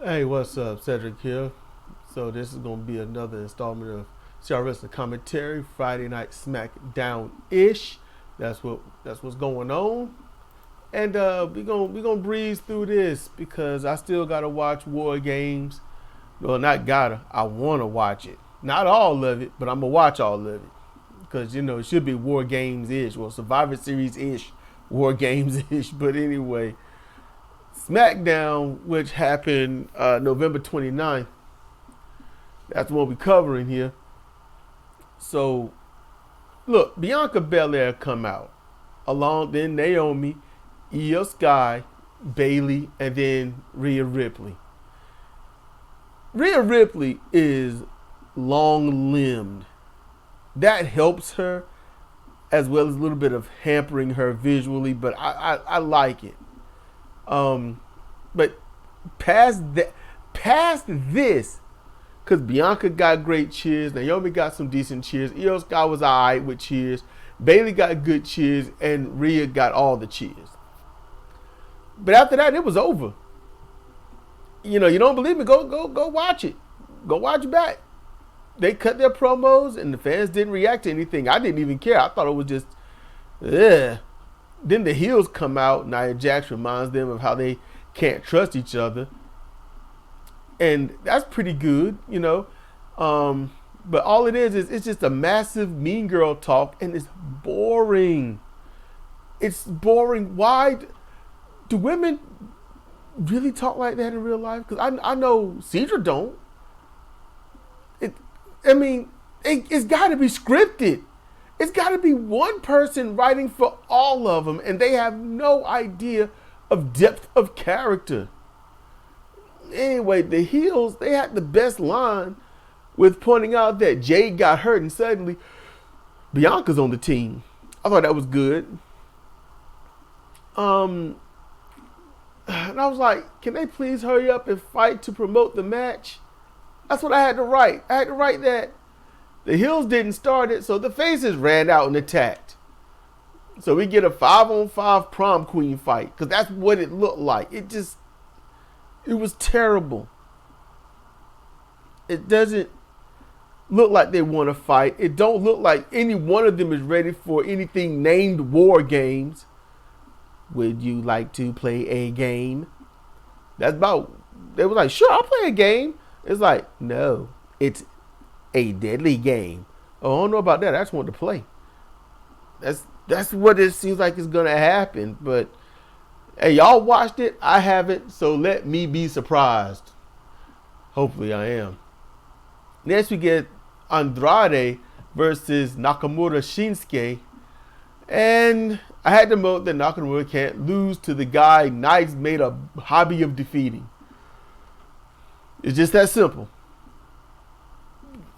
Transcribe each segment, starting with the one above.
Hey, what's up? Cedric here. So this is gonna be another installment of CRWC commentary, Friday night SmackDownish. That's what's going on. And we gonna breeze through this because I still gotta watch War Games. Well, not gotta. I wanna watch it. Not all of it, but I'm gonna watch all of it because it should be War Games ish, well Survivor Series ish, War Games ish. But anyway, SmackDown, which happened November 29th. That's what we're covering here. So, look, Bianca Belair come out. Along then Naomi, Io Sky, Bayley, and then Rhea Ripley. Rhea Ripley is long-limbed. That helps her, as well as a little bit of hampering her visually, but I like it. But past this, because Bianca got great cheers, Naomi got some decent cheers, Io Sky was alright with cheers, Bayley got good cheers, and Rhea got all the cheers. But after that, it was over. You don't believe me? Go watch it. Go watch back. They cut their promos, and the fans didn't react to anything. I didn't even care. I thought it was just, ugh. Then the heels come out. Nia Jax reminds them of how they can't trust each other. And that's pretty good, But all it is it's just a massive mean girl talk, and it's boring. It's boring. Why do women really talk like that in real life? Because I know Cedra don't. It's got to be scripted. It's got to be one person writing for all of them, and they have no idea of depth of character. Anyway, the heels, they had the best line with pointing out that Jade got hurt, and suddenly Bianca's on the team. I thought that was good. And I was like, can they please hurry up and fight to promote the match? That's what I had to write. I had to write that. The heels didn't start it, so the faces ran out and attacked. So we get a 5-on-5 prom queen fight, because that's what it looked like. It was terrible. It doesn't look like they want to fight. It don't look like any one of them is ready for anything named War Games. Would you like to play a game? They were like, sure, I'll play a game. It's like, no, it's a deadly game. Oh, I don't know about that. I just want to play. That's what it seems like is going to happen. But, hey, y'all watched it. I haven't, so let me be surprised. Hopefully I am. Next we get Andrade versus Nakamura Shinsuke. And I had to note that Nakamura can't lose to the guy Knight's made a hobby of defeating. It's just that simple.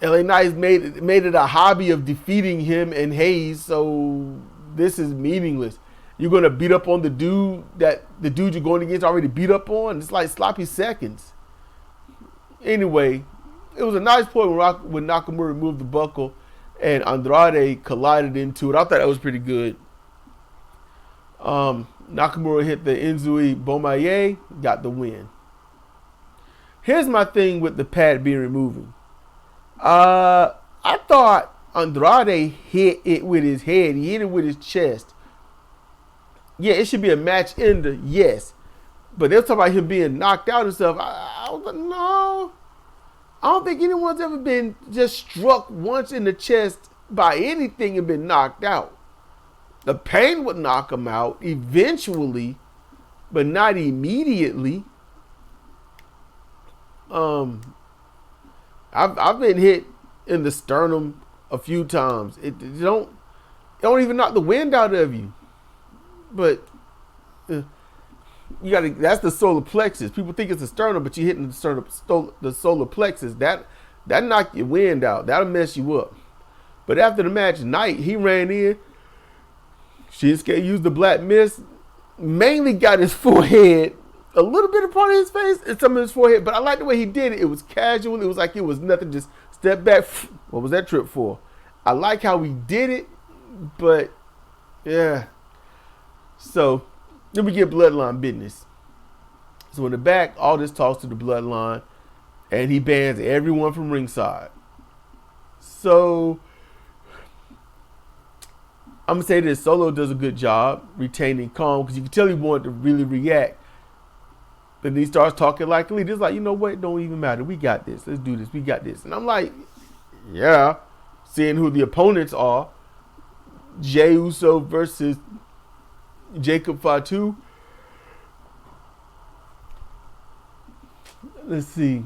LA Knight's made it a hobby of defeating him and Hayes, so this is meaningless. You're gonna beat up on the dude you're going against already beat up on. It's like sloppy seconds. Anyway, it was a nice point when Nakamura removed the buckle and Andrade collided into it. I thought that was pretty good. Nakamura hit the Enzui Bomaye, got the win. Here's my thing with the pad being removed. I thought Andrade hit it with his head. He hit it with his chest. Yeah, it should be a match ender, yes. But they're talking about him being knocked out and stuff. I was like, no. I don't think anyone's ever been just struck once in the chest by anything and been knocked out. The pain would knock him out eventually, but not immediately. I've been hit in the sternum a few times. It don't even knock the wind out of you. But you gotta. That's the solar plexus. People think it's the sternum, but you're hitting the solar plexus. That knock your wind out. That'll mess you up. But after the match, Knight, he ran in. Shinsuke used the black mist. Mainly got his forehead, a little bit of part of his face, and some of his forehead. But I like the way he did it. It was casual. It was like it was nothing. Just step back. What was that trip for? I like how he did it, but yeah. So then we get bloodline business. So in the back, all this talks to the bloodline, and he bans everyone from ringside. So I'm gonna say this: Solo does a good job retaining calm, because you can tell he wanted to really react. But then he starts talking like Elite. It's like, you know what? It don't even matter. We got this. Let's do this. We got this. And I'm like, yeah. Seeing who the opponents are, Jey Uso versus Jacob Fatu. Let's see.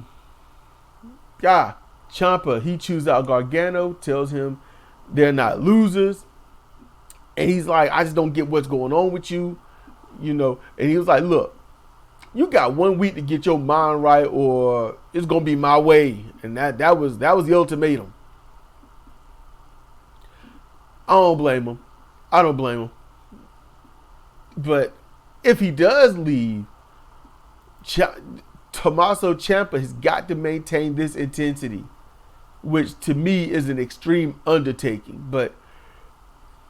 Ciampa, he chews out Gargano, tells him they're not losers. And he's like, I just don't get what's going on with you. You know, and he was like, look, you got 1 week to get your mind right, or it's gonna be my way. And that was the ultimatum. I don't blame him. But if he does leave, Tommaso Ciampa has got to maintain this intensity, which to me is an extreme undertaking. But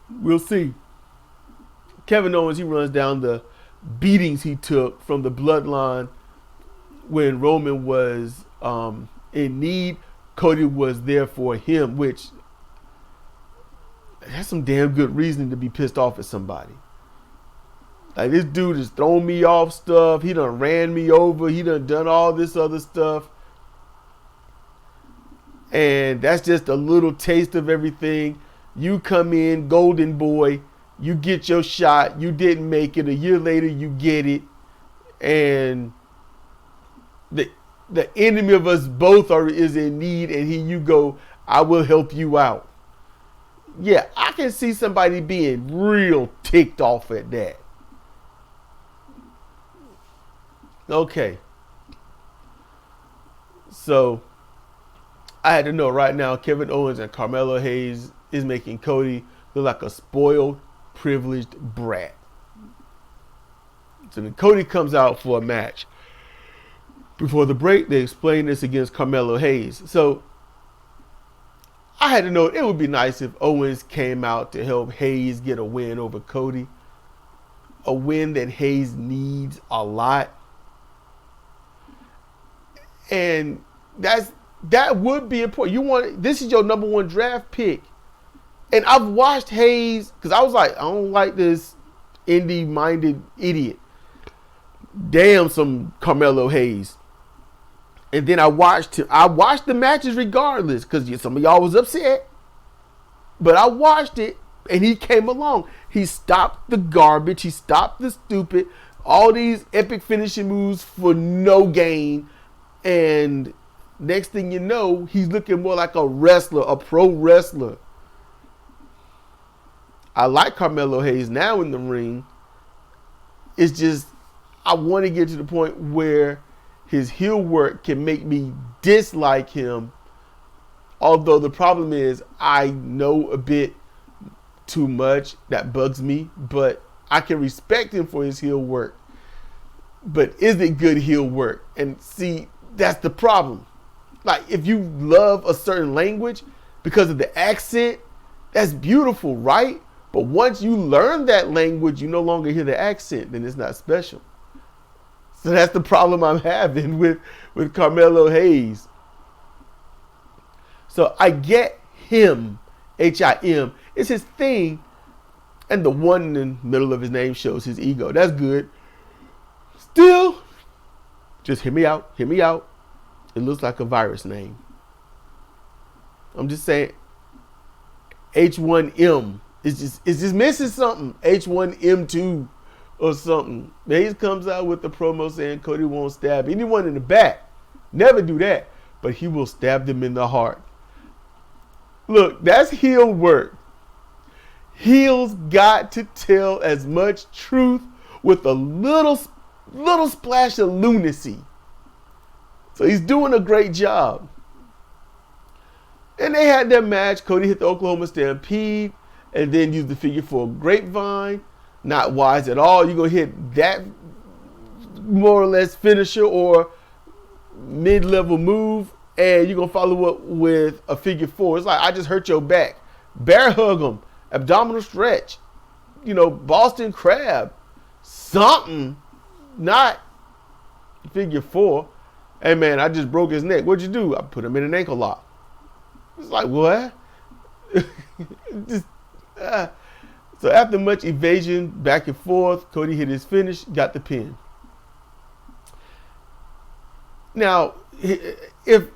we'll see. Kevin Owens, he runs down the beatings he took from the bloodline when Roman was in need. Cody was there for him, which that's some damn good reasoning to be pissed off at somebody. Like, this dude has thrown me off stuff. He done ran me over. He done all this other stuff. And that's just a little taste of everything. You come in, golden boy. You get your shot. You didn't make it. A year later, you get it. And the enemy of us both is in need. And here you go. I will help you out. Yeah, I can see somebody being real ticked off at that. Okay. So, I had to know right now, Kevin Owens and Carmelo Hayes is making Cody look like a spoiled, privileged brat. So when Cody comes out for a match, before the break, they explain this against Carmelo Hayes. So, I had to know it would be nice if Owens came out to help Hayes get a win over Cody. A win that Hayes needs a lot. And that would be important. This is your number 1 draft pick. And I've watched Hayes, because I was like, I don't like this indie-minded idiot. Damn some Carmelo Hayes. And then I watched the matches regardless, because some of y'all was upset. But I watched it, and he came along. He stopped the garbage. He stopped the stupid. All these epic finishing moves for no gain. And next thing you know, he's looking more like a wrestler, a pro wrestler. I like Carmelo Hayes now in the ring. It's just, I want to get to the point where his heel work can make me dislike him. Although the problem is, I know a bit too much. That bugs me. But I can respect him for his heel work. But is it good heel work? And see, that's the problem. Like, if you love a certain language because of the accent, that's beautiful, right? But once you learn that language, you no longer hear the accent, then it's not special. So that's the problem I'm having with Carmelo Hayes. So I get him, H-I-M. It's his thing. And the one in the middle of his name shows his ego. That's good. Still, just hear me out. Hear me out. It looks like a virus name. I'm just saying, H1M. It's just missing something. H1M2 or something. Hayes comes out with the promo saying Cody won't stab anyone in the back. Never do that. But he will stab them in the heart. Look, that's heel work. Heels got to tell as much truth with a little splash of lunacy. So he's doing a great job. And they had their match. Cody hit the Oklahoma Stampede and then used the figure 4 grapevine. Not wise at all. You're going to hit that more or less finisher or mid-level move, and you're going to follow up with a figure 4. It's like, I just hurt your back. Bear hug him. Abdominal stretch. Boston crab. Something. Not Figure 4. Hey man, I just broke his neck. What'd you do? I put him in an ankle lock. It's like, what? Just, so after much evasion, back and forth, Cody hit his finish, got the pin. Now, if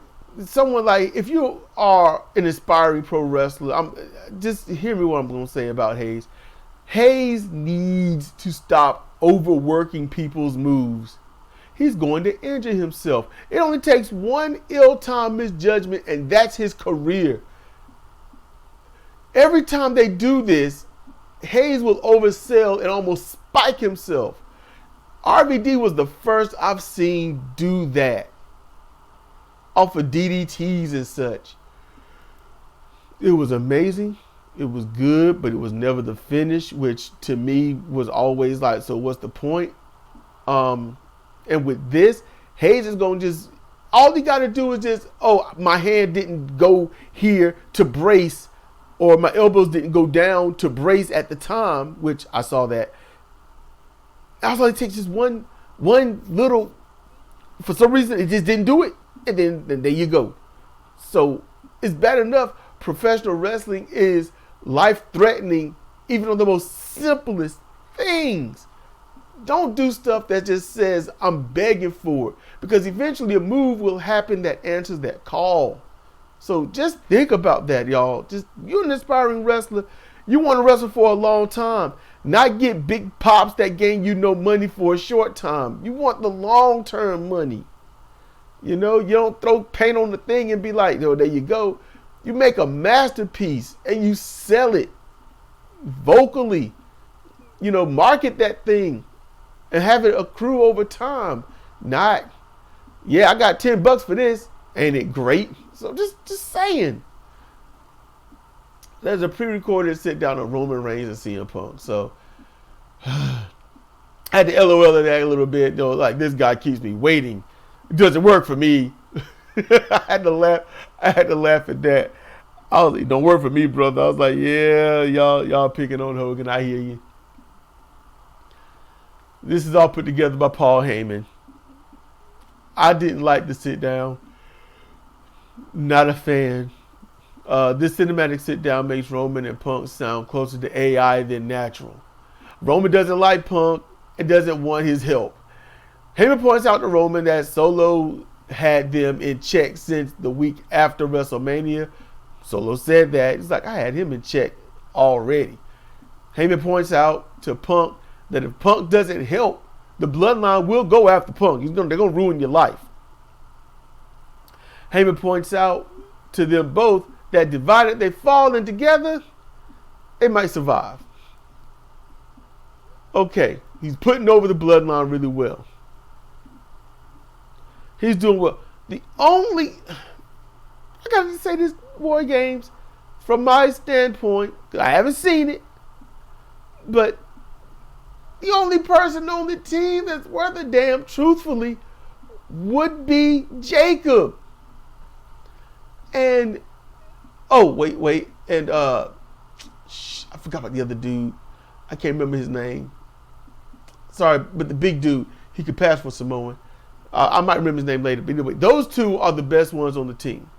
someone like, if you are an aspiring pro wrestler, just hear me what I'm going to say about Hayes. Hayes needs to stop overworking people's moves. He's going to injure himself. It only takes one ill-timed misjudgment, and that's his career. Every time they do this, Hayes will oversell and almost spike himself. RVD was the first I've seen do that off of DDTs and such. It was amazing. It was good, but it was never the finish, which to me was always like, so what's the point? And with this, Hayes is going to just, all he got to do is just, oh, my hand didn't go here to brace, or my elbows didn't go down to brace at the time, which I saw that. Also, it takes just one little, for some reason, it just didn't do it. And then there you go. So it's bad enough. Professional wrestling is life-threatening, even on the most simplest things. Don't do stuff that just says, I'm begging for it. Because eventually a move will happen that answers that call. So just think about that, y'all. You're an aspiring wrestler. You want to wrestle for a long time. Not get big pops that gain you no money for a short time. You want the long-term money. You know, you don't throw paint on the thing and be like, oh, there you go. You make a masterpiece and you sell it vocally. You know, market that thing and have it accrue over time. Not, yeah, I got $10 for this. Ain't it great? So just saying. There's a pre-recorded sit down of Roman Reigns and CM Punk. So I had to LOL at that a little bit. You know, like, this guy keeps me waiting. It doesn't work for me. I had to laugh at that. I was like, don't work for me, brother. I was like, yeah, y'all picking on Hogan. I hear you. This is all put together by Paul Heyman. I didn't like the sit down. Not a fan. This cinematic sit down makes Roman and Punk sound closer to AI than natural. Roman doesn't like Punk and doesn't want his help. Heyman points out to Roman that Solo had them in check since the week after WrestleMania. Solo said that. It's like, I had him in check already. Heyman points out to Punk that if Punk doesn't help, the bloodline will go after Punk. They're going to ruin your life. Heyman points out to them both that divided they fall, and together they might survive. Okay, he's putting over the bloodline really well. He's doing well. I gotta say this, War Games, from my standpoint, I haven't seen it, but the only person on the team that's worth a damn, truthfully, would be Jacob. And, oh, wait. And, I forgot about the other dude. I can't remember his name. Sorry, but the big dude, he could pass for Samoan. I might remember his name later. But anyway, those two are the best ones on the team.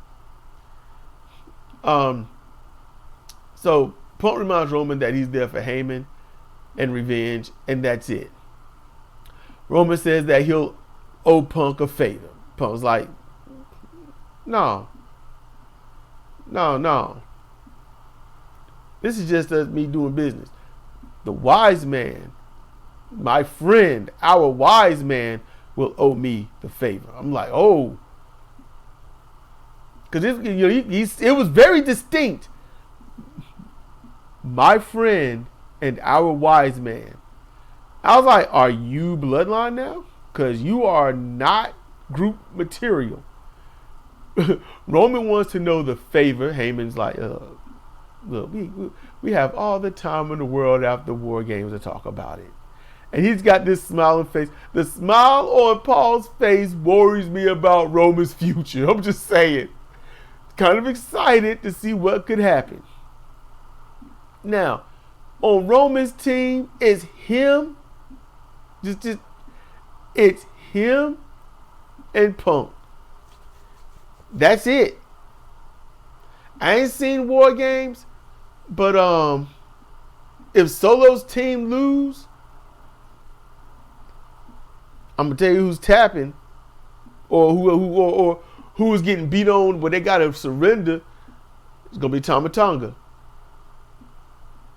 So Punk reminds Roman that he's there for Heyman and revenge, and that's it. Roman says that he'll owe Punk a favor. Punk's like, no. This is just me doing business. The wise man, my friend, our wise man, will owe me the favor. I'm like, oh. Because it was very distinct. My friend and our wise man. I was like, are you bloodline now? Because you are not group material. Roman wants to know the favor. Heyman's like, look, we have all the time in the world after War Games to talk about it. And he's got this smiling face. The smile on Paul's face worries me about Roman's future. I'm just saying. Kind of excited to see what could happen. Now, on Roman's team, it's him. It's him and Punk. That's it. I ain't seen War Games, but if Solo's team lose, I'm gonna tell you who's tapping, or who's getting beat on where they gotta surrender. It's gonna be Tama Tonga.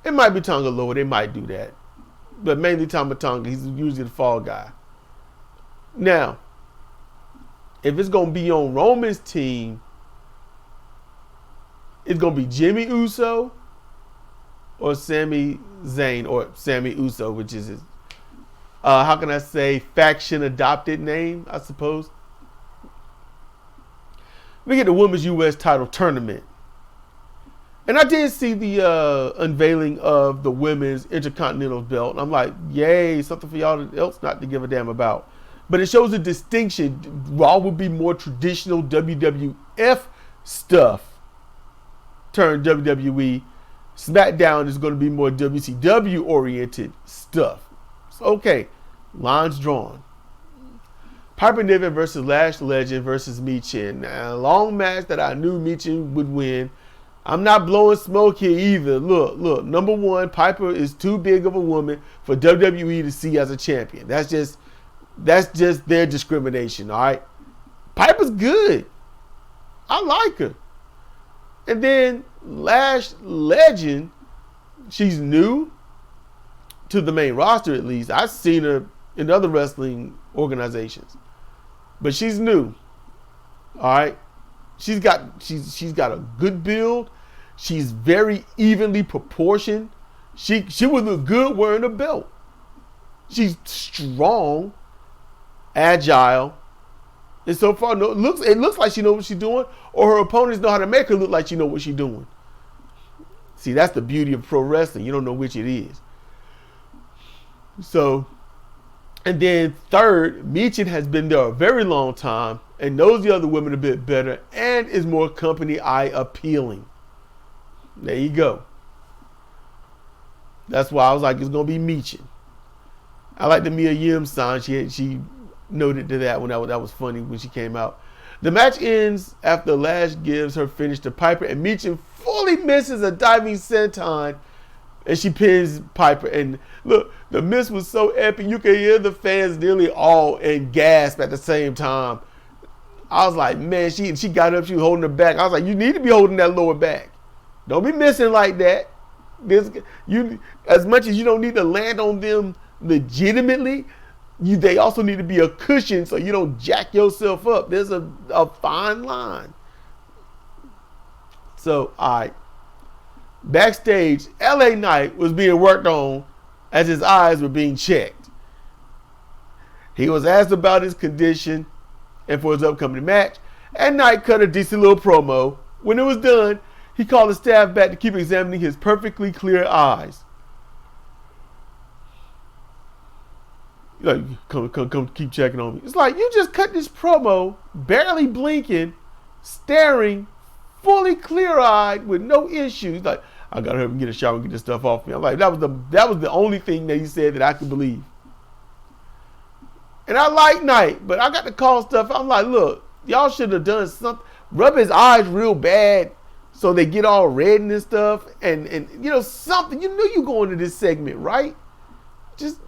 It might be Tonga Loa. They might do that, but mainly Tama Tonga. He's usually the fall guy. Now, if it's gonna be on Roman's team, it's gonna be Jimmy Uso or Sami Zayn, or Sami Uso, which is his, how can I say, faction adopted name, I suppose. We get the Women's U.S. title tournament. And I did see the unveiling of the Women's Intercontinental belt. And I'm like, yay, something for y'all else not to give a damn about. But it shows a distinction. Raw would be more traditional WWF stuff turned WWE. SmackDown is going to be more WCW oriented stuff. So, okay, lines drawn. Piper Niven versus Lash Legend versus Michin. Now, a long match that I knew Michin would win. I'm not blowing smoke here either. Look. Number one, Piper is too big of a woman for WWE to see as a champion. That's just their discrimination, all right? Piper's good. I like her. And then Lash Legend, she's new to the main roster at least. I've seen her in other wrestling organizations. But she's new. All right? She's got a good build. She's very evenly proportioned. She would look good wearing a belt. She's strong, agile, and so far it looks like she knows what she's doing, or her opponents know how to make her look like she knows what she's doing. See, that's the beauty of pro wrestling. You don't know which it is. So, and then third, Michin has been there a very long time and knows the other women a bit better and is more company eye appealing. There you go. That's why I was like, it's going to be Michin. I like the Mia Yim sign. She noted to that when that was funny when she came out. The match ends after Lash gives her finish to Piper, and Michin fully misses a diving senton, and she pins Piper. And look, the miss was so epic, you could hear the fans nearly all and gasp at the same time. I was like, man, she got up, she was holding her back. I was like, you need to be holding that lower back. Don't be missing like that. As much as you don't need to land on them legitimately, they also need to be a cushion so you don't jack yourself up. There's a fine line. So, all right. Backstage, LA Knight was being worked on as his eyes were being checked. He was asked about his condition and for his upcoming match, and Knight cut a decent little promo. When it was done, he called the staff back to keep examining his perfectly clear eyes. Like, come, keep checking on me. It's like, you just cut this promo, barely blinking, staring, fully clear-eyed, with no issues. Like, I gotta hurry and get a shower and get this stuff off me. I'm like, that was the only thing that he said that I could believe. And I like Knight, but I got to call stuff. I'm like, look, y'all should have done something. Rub his eyes real bad so they get all red and stuff. And you know, something. You knew you going to this segment, right? Just,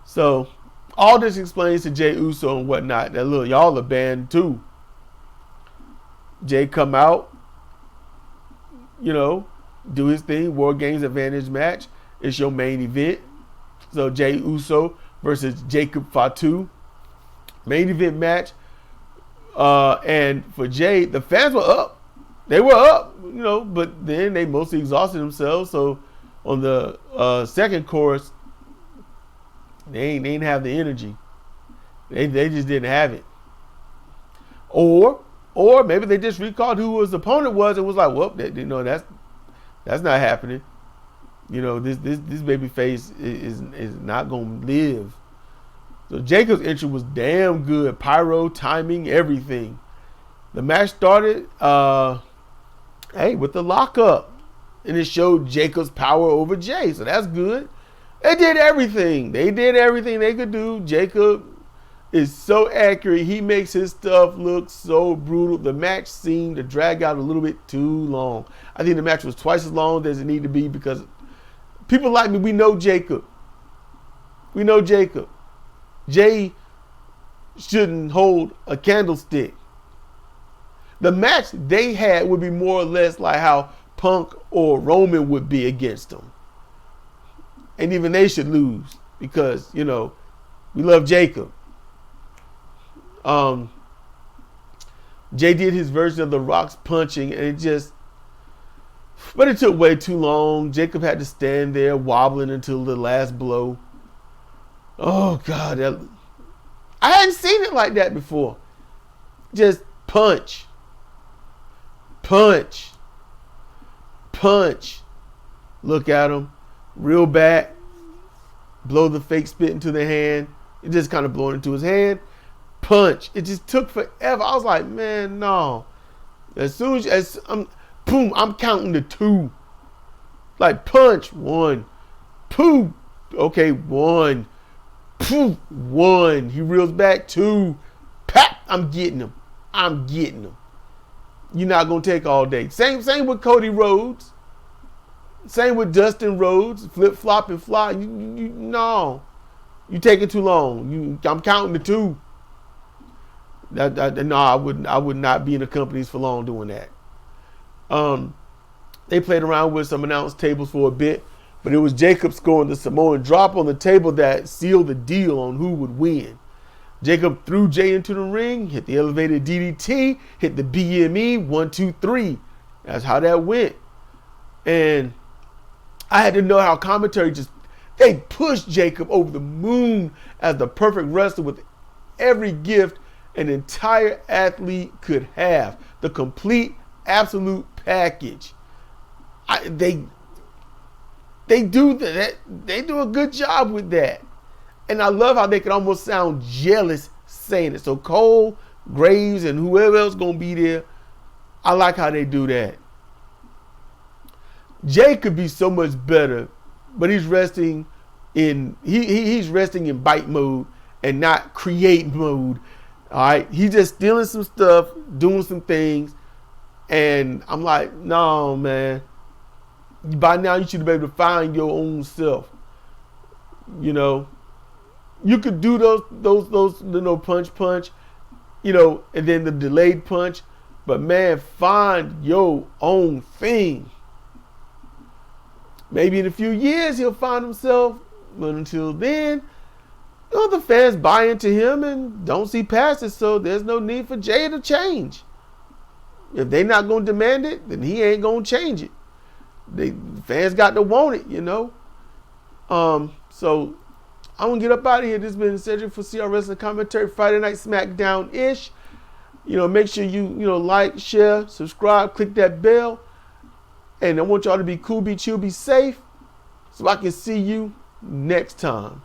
So, all this explains to Jey Uso and whatnot that, look, y'all are banned too. Jey come out, you know, do his thing, War Games Advantage match. It's your main event. So, Jey Uso versus Jacob Fatu. Main event match. And for Jey, the fans were up. They were up, you know, but then they mostly exhausted themselves. So, on the second course, they ain't have the energy. They just didn't have it. Or maybe they just recalled who his opponent was and was like, well, you know, that's not happening. You know, this baby face is not gonna live. So Jacob's entry was damn good. Pyro, timing, everything. The match started with the lockup. And it showed Jacob's power over Jey. So that's good. They did everything. They did everything they could do. Jacob is so accurate. He makes his stuff look so brutal. The match seemed to drag out a little bit too long. I think the match was twice as long as it needed to be because people like me, we know Jacob. We know Jacob. Jay shouldn't hold a candlestick. The match they had would be more or less like how Punk or Roman would be against them. And even they should lose because, you know, we love Jacob. Jay did his version of the Rock's punching, and but it took way too long. Jacob had to stand there wobbling until the last blow. Oh God, I hadn't seen it like that before. Just punch, punch, punch. Look at him, reel back, blow the fake spit into the hand. It just kind of blowing into his hand. Punch. It just took forever. I was like, man, no. As soon as boom, I'm counting to 2. Like punch, 1, 2. Okay, 1, 2, 1. He reels back, 2. Pap, I'm getting him. I'm getting him. You're not gonna take all day. Same with Cody Rhodes. Same with Dustin Rhodes. Flip, flop, and fly. No. You taking too long. I'm counting to 2. No, I would not be in the companies for long doing that. They played around with some announced tables for a bit, but it was Jacob scoring the Samoan drop on the table that sealed the deal on who would win. Jacob threw Jay into the ring, hit the elevated DDT, hit the BME 1, 2, 3. That's how that went. And I had to know how commentary they pushed Jacob over the moon as the perfect wrestler with every gift an entire athlete could have. The complete, absolute package. They do that. They do a good job with that. And I love how they can almost sound jealous saying it. So Cole, Graves, and whoever else gonna be there, I like how they do that. Jay could be so much better, but he's resting in he's resting in bite mode and not create mode. All right, he's just stealing some stuff, doing some things, and I'm like, no, man. By now, you should be able to find your own self. You know, you could do those punch, you know, and then the delayed punch, but man, find your own thing. Maybe in a few years he'll find himself, but until then, you know, the fans buy into him and don't see past it, so there's no need for Jay to change. If they're not going to demand it, then he ain't going to change it. The fans got to want it, you know. So I'm going to get up out of here. This has been Cedric for CR Wrestling Commentary, Friday Night SmackDown-ish. You know, make sure you like, share, subscribe, click that bell. And I want y'all to be cool, be chill, be safe, so I can see you next time.